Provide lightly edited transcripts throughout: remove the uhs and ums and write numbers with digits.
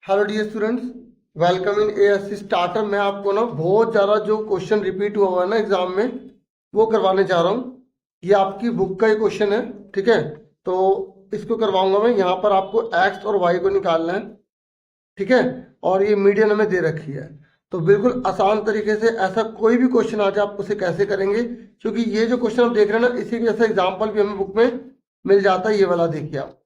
Hello dear students, welcome in ASC starter. मैं आपको ना बहुत ज़्यादा जो क्वेश्चन रिपीट हुआ हुआ है ना एग्जाम में वो करवाने जा रहा हूँ। ये आपकी बुक का ही क्वेश्चन है, ठीक है। तो इसको करवाऊंगा मैं। यहाँ पर आपको एक्स और वाई को निकालना है, ठीक है। और ये मीडियन हमें दे रखी है, तो बिल्कुल आसान तरीके से ऐसा कोई भी क्वेश्चन आ जाए आप उसे कैसे करेंगे, क्योंकि ये जो क्वेश्चन आप देख रहे हैं ना इसी के जैसा एग्जाम्पल भी हमें बुक में मिल जाता है। ये वाला देखिए आप,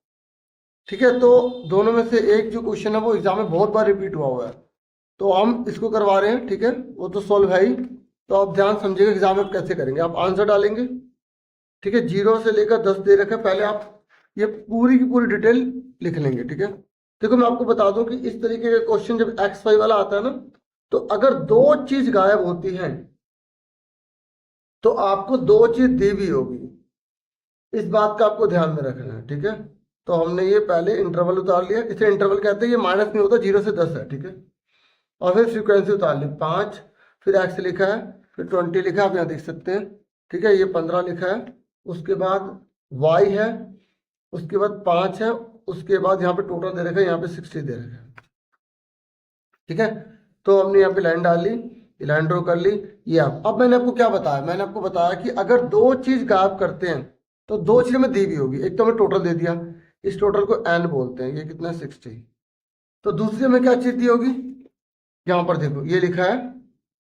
ठीक है। तो दोनों में से एक जो क्वेश्चन है वो एग्जाम में बहुत बार रिपीट हुआ हुआ है, तो हम इसको करवा रहे हैं, ठीक है। वो तो सॉल्व है ही, तो आप ध्यान समझिएगा एग्जाम में आप कैसे करेंगे। आप आंसर डालेंगे, ठीक है। 0 से लेकर 10 दे रखा है, पहले आप ये पूरी की पूरी डिटेल लिख लेंगे, ठीक है। देखो मैं आपको बता दूं कि इस तरीके का क्वेश्चन जब एक्स वाई वाला आता है ना, तो अगर दो चीज गायब होती है तो आपको दो चीज दी भी होगी। इस बात का आपको ध्यान में रखना है, ठीक है। तो हमने ये पहले इंटरवल उतार लिया, इसे इंटरवल कहते हैं। ये माइनस नहीं होता, 0 से 10 है, ठीक है। और फिर फ्रीक्वेंसी उतार ली 5, फिर एक्स लिखा है, फिर 20 लिखा है, आप यहाँ देख सकते हैं, ठीक है। ये 15 लिखा है, उसके बाद वाई है, उसके बाद 5 है, उसके बाद यहाँ पे टोटल दे रखा है, यहाँ पे 60 दे रखा है, ठीक है। तो हमने यहाँ पे लाइन डाल ली, ये लाइन ड्रॉ कर ली। ये अब मैंने आपको क्या बताया, मैंने आपको बताया कि अगर दो चीज गायब करते हैं तो दो चीजें में दी भी होगी। एक तो हमें टोटल दे दिया, इस टोटल को एन बोलते हैं, ये कितना है 60। तो दूसरी में क्या चीज दी होगी, यहाँ पर देखो ये लिखा है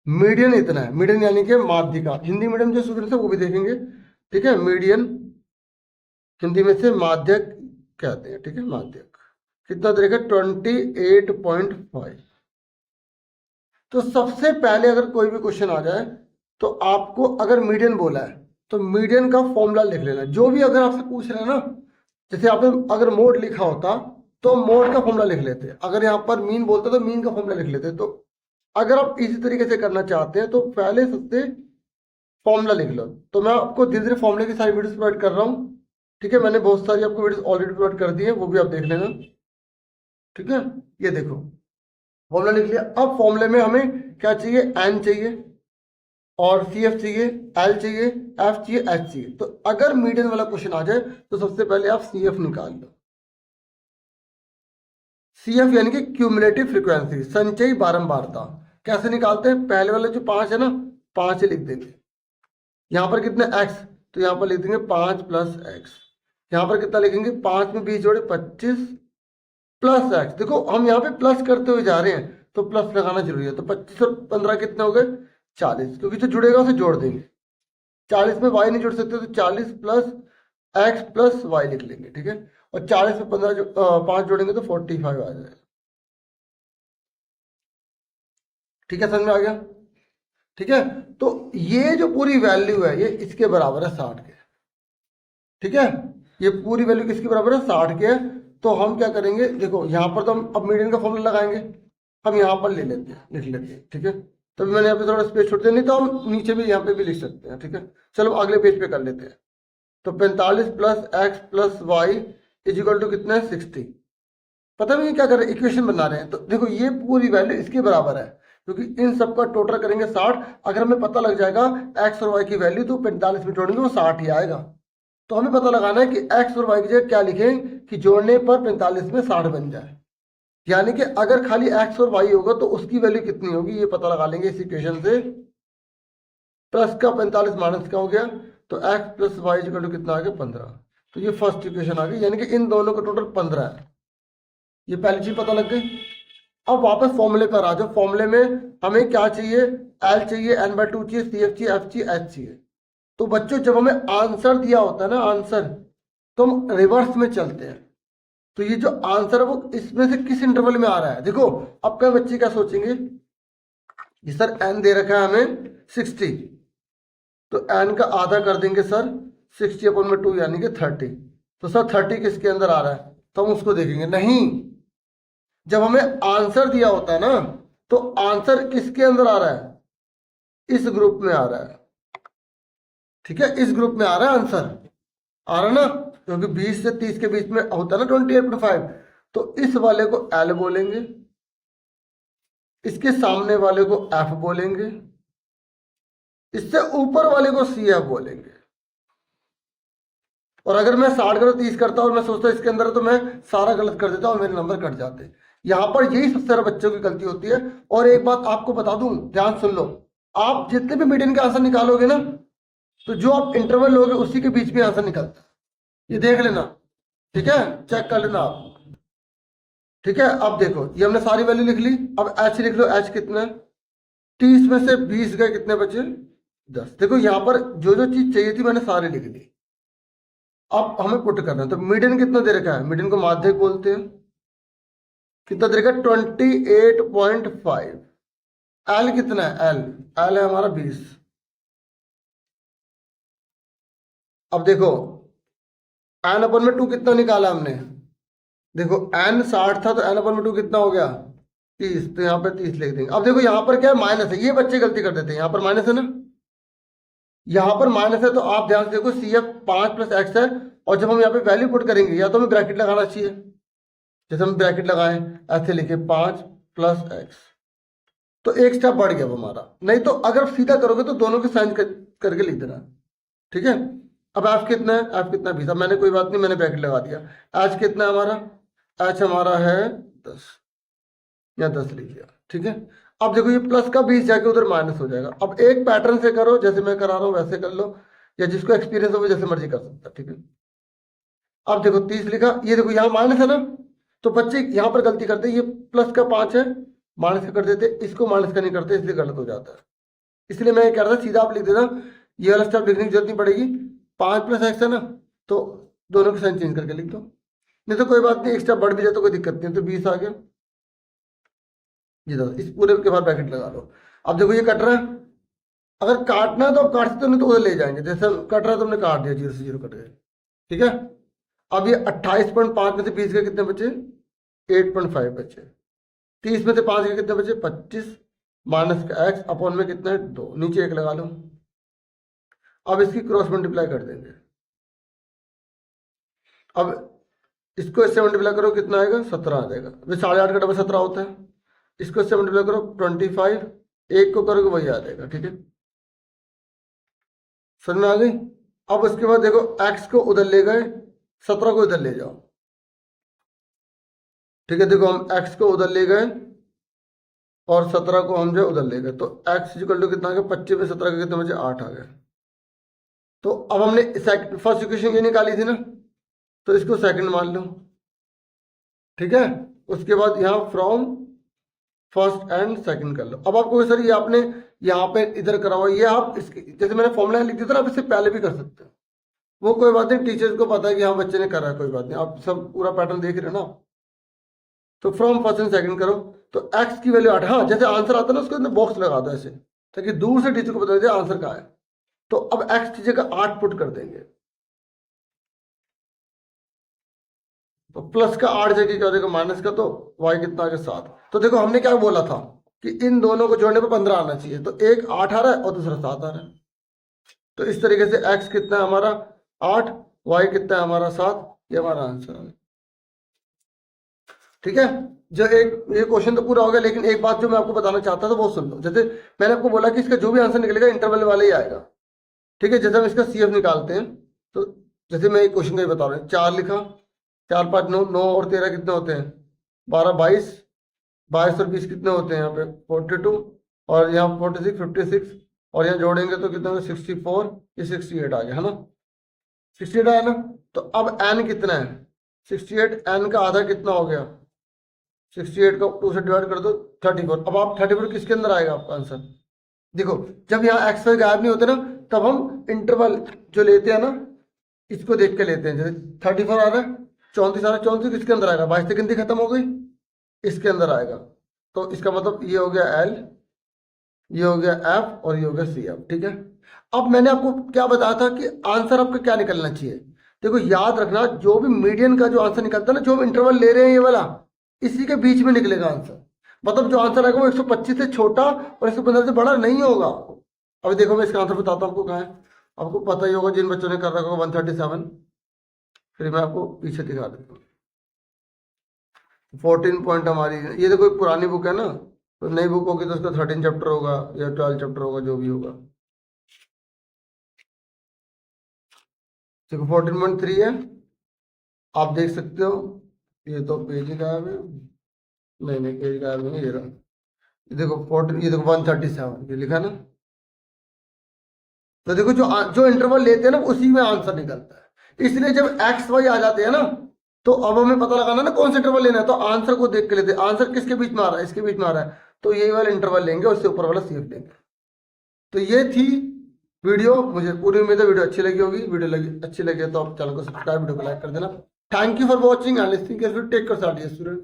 मीडियन इतना है। मीडियन यानी कि माध्यिका, हिंदी मीडियम जो स्टूडेंट्स है वो भी देखेंगे, ठीक है। मीडियन हिंदी में से माध्यक कहते हैं, ठीक है। माध्यक कितना देगा 28.5। तो सबसे पहले अगर कोई भी क्वेश्चन आ जाए तो आपको अगर मीडियन बोला है तो मीडियन का फॉर्मूला लिख लेना। जो भी अगर आपसे पूछ रहे हैं ना, जैसे आपने अगर मोड लिखा होता तो मोड का फॉर्मूला लिख लेते, अगर यहाँ पर मीन बोलते तो मीन का फॉर्मूला लिख लेते। तो अगर आप इसी तरीके से करना चाहते हैं तो पहले सबसे फॉर्मूला लिख लो। तो मैं आपको धीरे धीरे फॉर्मूले की सारी वीडियोस प्रोवाइड कर रहा हूँ, ठीक है। मैंने बहुत सारी आपको वीडियोस ऑलरेडी प्रोवाइड कर दी है, वो भी आप देख लेना, ठीक है। ये देखो फॉर्मूला लिख लिया। अब फॉर्मूले में हमें क्या चाहिए, एन चाहिए, और सी एफ चाहिए, एल चाहिए, एफ चाहिए, एच चाहिए। तो अगर मीडियन वाला क्वेश्चन आ जाए तो सबसे पहले आप सी एफ निकाल लो। सी एफ यानी कि क्यूमुलेटिव फ्रीक्वेंसी, संचयी बारंबारता। कैसे निकालते हैं, पहले वाले जो 5 है ना, 5 लिख देंगे। यहाँ पर कितने एक्स, तो यहाँ पर लिख देंगे 5 प्लस एक्स। यहाँ पर कितना लिखेंगे, 5 में 20 जोड़े 25 प्लस एक्स। देखो हम यहाँ पे प्लस करते हुए जा रहे हैं तो प्लस लगाना जरूरी है। तो 25 और 15 कितने हो गए 40, क्योंकि जो जुड़ेगा उसे जोड़ देंगे। 40 में वाई नहीं जोड़ सकते तो 40 प्लस एक्स प्लस वाई लिख लेंगे, ठीक है। और 40 में 5 जोड़ेंगे तो 45 आ जाएगा, ठीक है। समझ में आ गया, ठीक है। तो ये जो पूरी वैल्यू है ये इसके बराबर है 60 के, ठीक है। ये पूरी वैल्यू किसके बराबर है, 60 के। तो हम क्या करेंगे, देखो यहाँ पर तो हम अब मीडियन का फॉर्मूला लगाएंगे। हम यहाँ पर ले लेते हैं, लिख लेते हैं, ठीक है। तो मैंने यहाँ पे थोड़ा स्पेस छोड़ दिया, नहीं तो हम नीचे भी यहाँ पे भी लिख सकते हैं, ठीक है। चलो अगले पेज पे कर लेते हैं। तो 45 plus x plus y is equal to कितना है 60। पता नहीं क्या कर रहे हैं, इक्वेशन बना रहे हैं। तो देखो ये पूरी वैल्यू इसके बराबर है, क्योंकि इन सब का टोटल करेंगे 60। अगर हमें पता लग जाएगा एक्स और वाई की वैल्यू तो 45 में जोड़ेंगे वो 60 ही आएगा। तो हमें पता लगाना है कि एक्स और वाई की जगह क्या लिखें कि जोड़ने पर 45 में 60 बन जाए। यानी कि अगर खाली एक्स और वाई होगा तो उसकी वैल्यू कितनी होगी ये पता लगा लेंगे इस इक्वेशन से। प्लस का 45 माइनस का हो गया, तो x plus y equal to कितना आ गया 15। तो ये फर्स्ट इक्वेशन आ गई, यानी कि इन दोनों का टोटल 15 है। ये पहली चीज पता लग गई। अब वापस फॉर्मूले पर आ जाओ। फॉर्मूले में हमें क्या चाहिए, एल चाहिए, n/2 चाहिए, सी एफ चाहिए, एफ चाहिए, एच चाहिए। तो बच्चों जब हमें आंसर दिया होता है ना, आंसर, तो हम रिवर्स में चलते हैं। तो ये जो आंसर है वो इसमें से किस इंटरवल में आ रहा है। देखो अब कई बच्चे क्या सोचेंगे, ये सर एन दे रखा है हमें 60, तो एन का आधा कर देंगे सर 60/2 यानी कि 30। तो सर 30 किसके अंदर आ रहा है, तो हम उसको देखेंगे। नहीं, जब हमें आंसर दिया होता है ना तो आंसर किसके अंदर आ रहा है, इस ग्रुप में आ रहा है, ठीक है। इस ग्रुप में आ रहा है आंसर, आ रहा है ना, क्योंकि 20 से 30 के बीच में होता है ना 28.5। तो इस वाले को एल बोलेंगे, इसके सामने वाले को एफ बोलेंगे, इससे ऊपर वाले को सी एफ बोलेंगे। और अगर मैं 60 करो 30 करता और मैं सोचता इसके अंदर तो मैं सारा गलत कर देता और मेरे नंबर कट जाते। यहाँ पर यही सबसे सारे बच्चों की गलती होती है। और एक बात आपको बता दूं, ध्यान सुन लो, आप जितने भी मीडियन के आंसर निकालोगे ना, तो जो आप इंटरवल लोगे उसी के बीच में आंसर निकलता है, ये देख लेना, ठीक है, चेक कर लेना आप। ठीक है, अब देखो ये हमने सारी वैल्यू लिख ली। अब एच लिख लो, एच कितना है, 30 में से 20 गए, कितने बचे, 10। देखो यहाँ पर जो जो चीज चाहिए थी मैंने सारी लिख दी। अब हमें पुट करना है, तो मीडियन कितना दे रखा है, मीडियन को माध्यक बोलते हैं, कितना दे रखा है, 28.5। एल कितना है, एल एल है हमारा 20। अब देखो एन अपन में 2 कितना निकाला हमने, देखो एन 60 था तो एन अपन में 2 कितना हो गया, 30, तो यहाँ पे 30 लिख देंगे। अब देखो यहाँ पर क्या है, माइनस है, ये बच्चे गलती कर देते हैं, यहाँ पर माइनस है ना, यहाँ पर माइनस है, तो आप ध्यान से देखो सी एफ 5 + x है, और जब हम यहाँ पे वैल्यू पुट करेंगे या तो हमें ब्रैकेट लगाना चाहिए, जैसे हम ब्रैकेट लगाएं ऐसे लिखे 5 + x, तो एक स्टेप बढ़ गया वो हमारा। नहीं तो अगर सीधा करोगे तो दोनों के साइन करके लिख देना, ठीक है। अब एफ कितना है, एफ कितना 20, अब मैंने कोई बात नहीं, मैंने ब्रैकेट लगा दिया। एच कितना है हमारा, एच हमारा है 10, या 10 लिख दिया, ठीक है। अब देखो ये प्लस का 20 जाके उधर माइनस हो जाएगा। अब एक पैटर्न से करो, जैसे मैं करा रहा हूँ वैसे कर लो, या जिसको एक्सपीरियंस हो वो जैसे मर्जी कर सकता है, ठीक है। अब देखो 30 लिखा, ये देखो यहाँ माइनस है ना, तो बच्चे यहाँ पर गलती करते हैं, ये प्लस का 5 है, माइनस का कर देते, इसको माइनस का नहीं करते, इसलिए गलत हो जाता है। इसलिए मैं कह रहा था सीधा आप लिख देना, ये वाला स्टेप लिखने की जरूरत नहीं पड़ेगी। 5 + x है ना, तो दोनों के साइन चेंज करके लिख दो, नहीं तो कोई बात नहीं, एक स्टेप बढ़ भी जाए तो कोई दिक्कत नहीं, तो 20 आ गया। ये दो, इस पूरे के बाद ब्रैकेट लगा लो। अब देखो ये कट रहा है, अगर काटना है तो आप काट सकते हो, नहीं तो उधर ले जाएंगे, जैसे कट रहा है तो हमने काट दिया, 0 से 0 कट गए, ठीक है। अब ये 28.5 में से 20 के कितने बचे, 8.5 बचे। 30 में से 5 के कितने बचे, 25, माइनस का x अपॉन में कितना है 2, नीचे 1 लगा लो। अब इसकी क्रॉस मल्टीप्लाई कर देंगे। अब इसको इससे मल्टीप्लाई करो, कितना आएगा, 17 आ जाएगा। वे 8.5 का डबल 17 होता है, इसको इससे मल्टीप्लाई करो 25, एक को करोगे वही आ जाएगा, ठीक है। समझ में आ गई। अब उसके बाद देखो x को उधर ले गए, 17 को इधर ले जाओ, ठीक है। देखो हम x को उधर ले गए और 17 को हम जो उधर ले गए, तो x इक्वल टू कितना आ गया, 25 में 17 के कितने बचे, 8 आ गए। तो अब हमने फर्स्ट इक्वेशन ये निकाली थी ना, तो इसको सेकंड मान लो, ठीक है। उसके बाद यहाँ फ्रॉम फर्स्ट एंड सेकंड कर लो। अब आपको सर ये आपने यहाँ पे इधर करा हुआ, ये आप इसके जैसे मैंने फॉर्मूला लिख दिया था ना, आप इससे पहले भी कर सकते हो, वो कोई बात नहीं, टीचर्स को पता है कि हाँ बच्चे ने करा है, कोई बात नहीं, आप सब पूरा पैटर्न देख रहे हो ना। तो फ्रॉम फर्स्ट एंड सेकंड करो, तो एक्स की वैल्यू 8, हाँ जैसे आंसर आता है ना उसके अंदर बॉक्स लगा दो ऐसे, ताकि दूर से टीचर को बता दे आंसर कहाँ है। तो अब एक्स की जगह 8 पुट कर देंगे, तो प्लस का 8 जगह क्या हो जाएगा, माइनस का, तो वाई कितना आ गया, 7। तो देखो हमने क्या बोला था कि इन दोनों को जोड़ने पर 15 आना चाहिए, तो एक 8 आ रहा है और दूसरा 7 आ रहा है। तो इस तरीके से एक्स कितना है हमारा 8, वाई कितना है हमारा 7, ये हमारा आंसर है, ठीक है। जो एक ये क्वेश्चन तो पूरा हो गया, लेकिन एक बात जो मैं आपको बताना चाहता था वो सुन लो। जैसे मैंने आपको बोला कि इसका जो भी आंसर निकलेगा इंटरवल वाला ही आएगा, ठीक है। जैसे हम इसका सीएफ निकालते हैं, तो जैसे मैं एक क्वेश्चन का ही बता रहा हूँ, 4 लिखा, 4 5 9, 9 और 13 कितने होते हैं, 12 22, 22 और 20 कितने होते हैं यहाँ पे 42, और यहाँ 46 56, और यहाँ जोड़ेंगे तो कितने होंगे 64, ये 68 आ गया है ना, 68 आया ना। तो अब एन कितना है 68, एन का आधा कितना हो गया 68 को 2 से डिवाइड कर दो 34। अब आप 34 किसके अंदर आएगा आपका आंसर, देखो जब यहाँ एक्स वाई गायब नहीं होते ना, तब हम इंटरवल जो लेते हैं ना, इसको देख के लेते हैं। जैसे 34 आ रहा है, 34 आ रहा है, 34 किसके अंदर आएगा, 22 से गिनती खत्म हो गई, इसके अंदर आएगा। तो इसका मतलब ये हो गया एल, ये हो गया एफ, और ये हो गया सी एफ, ठीक है। अब मैंने आपको क्या बताया था कि आंसर आपका क्या निकलना चाहिए। देखो याद रखना, जो भी मीडियन का जो आंसर निकलता है ना, जो हम इंटरवल ले रहे हैं ये वाला, इसी के बीच में निकलेगा आंसर। मतलब जो आंसर आएगा वो 125 से छोटा और 115 से बड़ा नहीं होगा। अभी देखो मैं इसका आंसर बताता हूँ आपको कहाँ है, आपको पता ही होगा जिन बच्चों ने कर रखा होगा 137। फिर मैं आपको पीछे दिखा देता हूँ, 14 पॉइंट हमारी, ये तो कोई पुरानी बुक है ना, तो नई बुक होगी तो उसका 13 चैप्टर होगा या 12 चैप्टर होगा, जो भी होगा। देखो 14.3 है, आप देख सकते हो, ये तो पेज ही गायब है, नहीं नहीं पेज गायब नहीं, ये रहा। ये देखो 14, ये देखो 137 ये लिखा ना। तो देखो जो जो इंटरवल लेते हैं ना उसी में आंसर निकलता है। इसलिए जब एक्स वाई आ जाते हैं ना, तो अब हमें पता लगाना ना कौन सा इंटरवल लेना है, तो आंसर को देख के लेते हैं। आंसर किसके बीच में आ रहा है, इसके बीच में आ रहा है, तो यही वाला इंटरवल लेंगे, उससे ऊपर वाला सेफ लेंगे। तो ये थी वीडियो, मुझे पूरी उम्मीद है वीडियो अच्छी लगी होगी। वीडियो अच्छी लगी तो आप चैनल को सब्सक्राइब, वीडियो को लाइक कर देना। Thank you for watching and listening. Take care student.